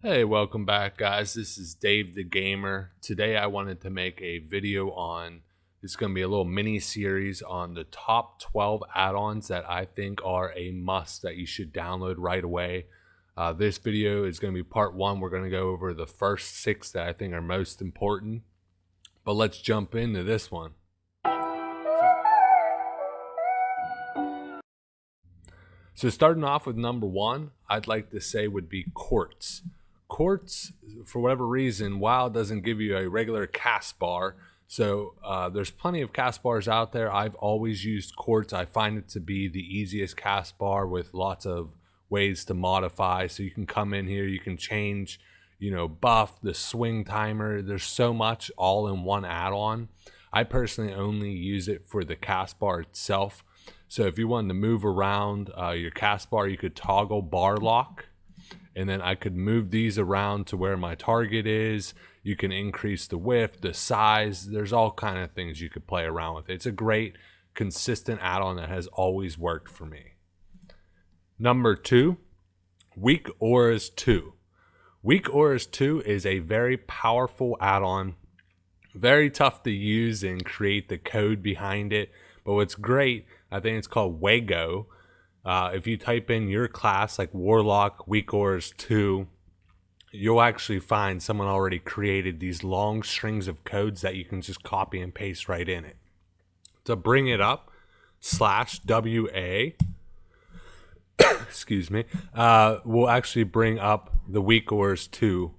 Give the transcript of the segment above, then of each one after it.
Hey, welcome back guys. This is Dave the Gamer. Today I wanted to make a video on, it's going to be a little mini series on the top 12 add-ons that I think are a must that you should download right away. This video is going to be part one. We're going to go over the first 6 that I think are most important. But let's jump into this one. So starting off with number 1, I'd like to say would be Quartz. Quartz, for whatever reason, WoW doesn't give you a regular cast bar. So there's plenty of cast bars out there. I've always used Quartz. I find it to be the easiest cast bar with lots of ways to modify. So you can come in here, you can change, buff, the swing timer. There's so much all in one add-on. I personally only use it for the cast bar itself. So if you wanted to move around your cast bar, you could toggle bar lock. And then I could move these around to where my target is. You can increase the width, the size. There's all kind of things you could play around with. It's a great, consistent add-on that has always worked for me. Number 2, Weakaura 2. Weakaura 2 is a very powerful add-on. Very tough to use and create the code behind it. But what's great, I think it's called Weakaura. If you type in your class like Warlock Weakaura 2, you'll actually find someone already created these long strings of codes that you can just copy and paste right in it. To bring it up, /WA, excuse me, will actually bring up the Weakaura 2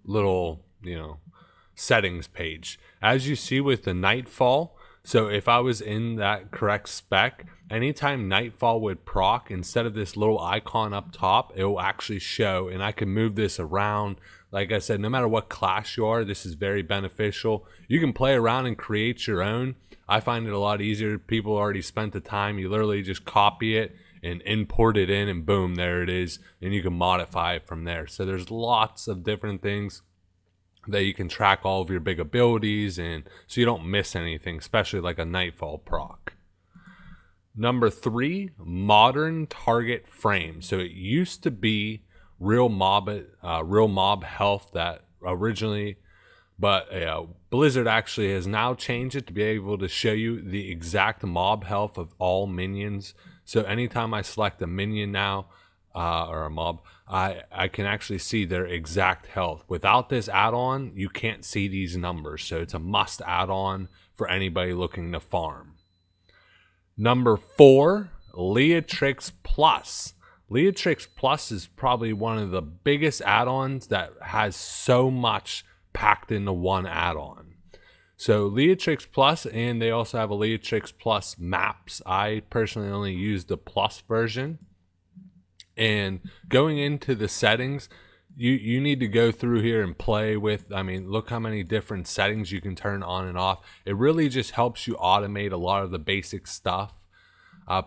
little, settings page. As you see with the Nightfall, so if I was in that correct spec, anytime Nightfall would proc, instead of this little icon up top, it will actually show, and I can move this around. Like I said, no matter what class you are, this is very beneficial. You can play around and create your own. I find it a lot easier. People already spent the time. You literally just copy it and import it in, and boom, there it is, and you can modify it from there. So there's lots of different things that you can track all of your big abilities, and so you don't miss anything, especially like a Nightfall proc. Number 3, modern target frame. So it used to be real mob health that originally, but Blizzard actually has now changed it to be able to show you the exact mob health of all minions. So anytime I select a minion now, or a mob, I can actually see their exact health. Without this add-on, you can't see these numbers, so it's a must add-on for anybody looking to farm. Number 4, Leatrix Plus. Leatrix Plus is probably one of the biggest add-ons that has so much packed into one add-on. So Leatrix Plus, and they also have a Leatrix Plus Maps. I personally only use the Plus version. And going into the settings, you need to go through here and play with, look how many different settings you can turn on and off. It really just helps you automate a lot of the basic stuff.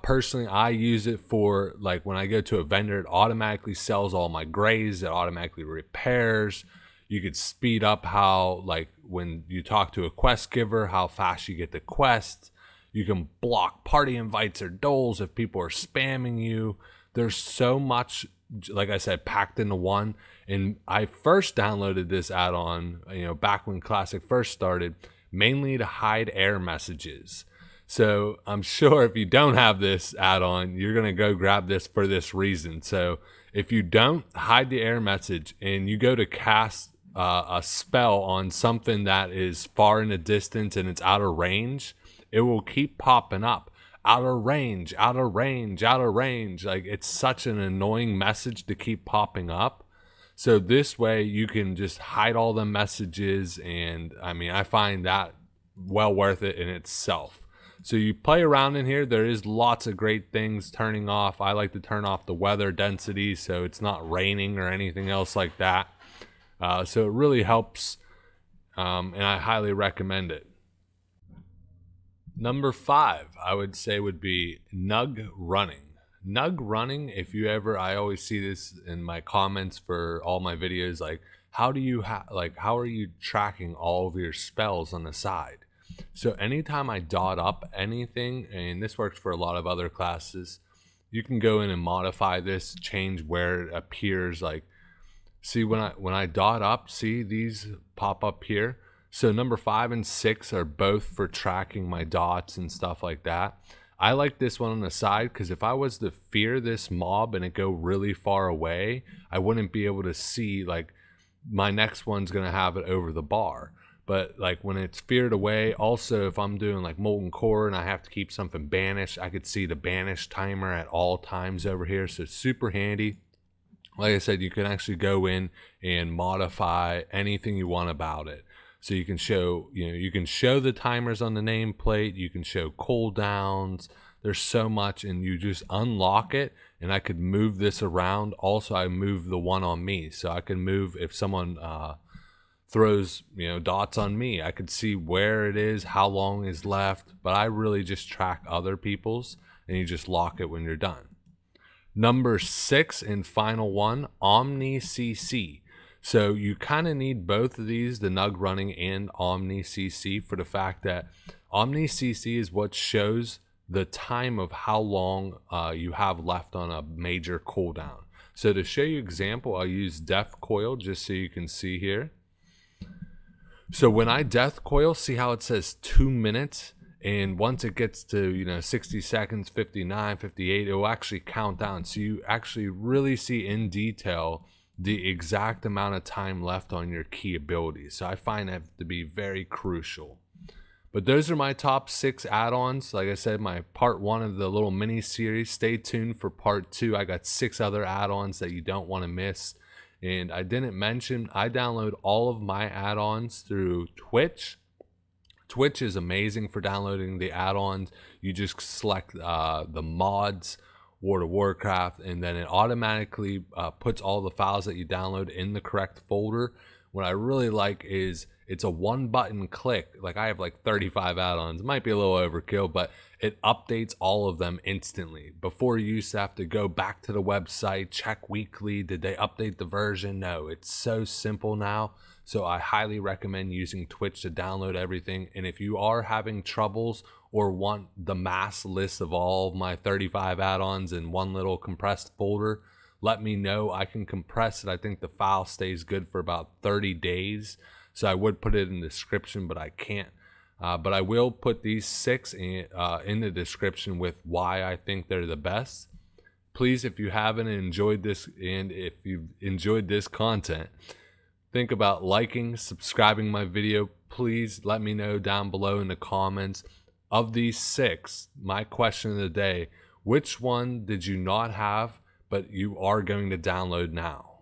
Personally, I use it for, like, when I go to a vendor, it automatically sells all my grays, it automatically repairs. You could speed up how, like, when you talk to a quest giver, how fast you get the quest. You can block party invites or doles if people are spamming you. There's so much, like I said, packed into one. And I first downloaded this add-on, back when Classic first started, mainly to hide error messages. So I'm sure if you don't have this add-on, you're going to go grab this for this reason. So if you don't, hide the error message and you go to cast a spell on something that is far in the distance and it's out of range, it will keep popping up. Out of range, out of range, out of range. Like, it's such an annoying message to keep popping up. So this way you can just hide all the messages, and I find that well worth it in itself. So you play around in here. There is lots of great things turning off. I like to turn off the weather density so it's not raining or anything else like that. So it really helps, and I highly recommend it. Number 5, I would say, would be NugRunning. NugRunning, if you ever, I always see this in my comments for all my videos, like, how are you tracking all of your spells on the side? So anytime I dot up anything, and this works for a lot of other classes, you can go in and modify this, change where it appears. Like, See, when I dot up, see these pop up here. So number 5 and 6 are both for tracking my dots and stuff like that. I like this one on the side because if I was to fear this mob and it go really far away, I wouldn't be able to see, like, my next one's gonna have it over the bar. But like when it's feared away, also if I'm doing like molten core and I have to keep something banished, I could see the banish timer at all times over here. So it's super handy. Like I said, you can actually go in and modify anything you want about it. So you can show, you can show the timers on the nameplate, you can show cooldowns. There's so much, and you just unlock it, and I could move this around. Also, I move the one on me, so I can move if someone throws dots on me. I could see where it is, how long is left, but I really just track other people's, and you just lock it when you're done. Number 6 and final one, OmniCC. So you kind of need both of these, the NugRunning and OmniCC, for the fact that OmniCC is what shows the time of how long you have left on a major cooldown. So to show you example, I'll use Death Coil just so you can see here. So when I Death Coil, see how it says 2 minutes? And once it gets to 60 seconds, 59, 58, it will actually count down. So you actually really see in detail the exact amount of time left on your key abilities. So I find that to be very crucial. But those are my top 6 add-ons. Like I said, my part 1 of the little mini series. Stay tuned for part 2. I got 6 other add-ons that you don't want to miss. And I didn't mention, I download all of my add-ons through Twitch. Twitch is amazing for downloading the add-ons. You just select the mods, World of Warcraft, and then it automatically puts all the files that you download in the correct folder. What I really like is it's a one button click. Like I have like 35 add-ons. It might be a little overkill, but it updates all of them instantly. Before you used to have to go back to the website, check weekly, did they update the version? No, it's so simple now. So I highly recommend using Twitch to download everything. And if you are having troubles or want the mass list of all of my 35 add-ons in one little compressed folder, let me know. I can compress it. I think the file stays good for about 30 days. So I would put it in the description, but I can't. But I will put these 6 in the description with why I think they're the best. Please, if you haven't enjoyed this, and if you've enjoyed this content, think about liking, subscribing my video. Please let me know down below in the comments. Of these 6, my question of the day, which one did you not have, but you are going to download now?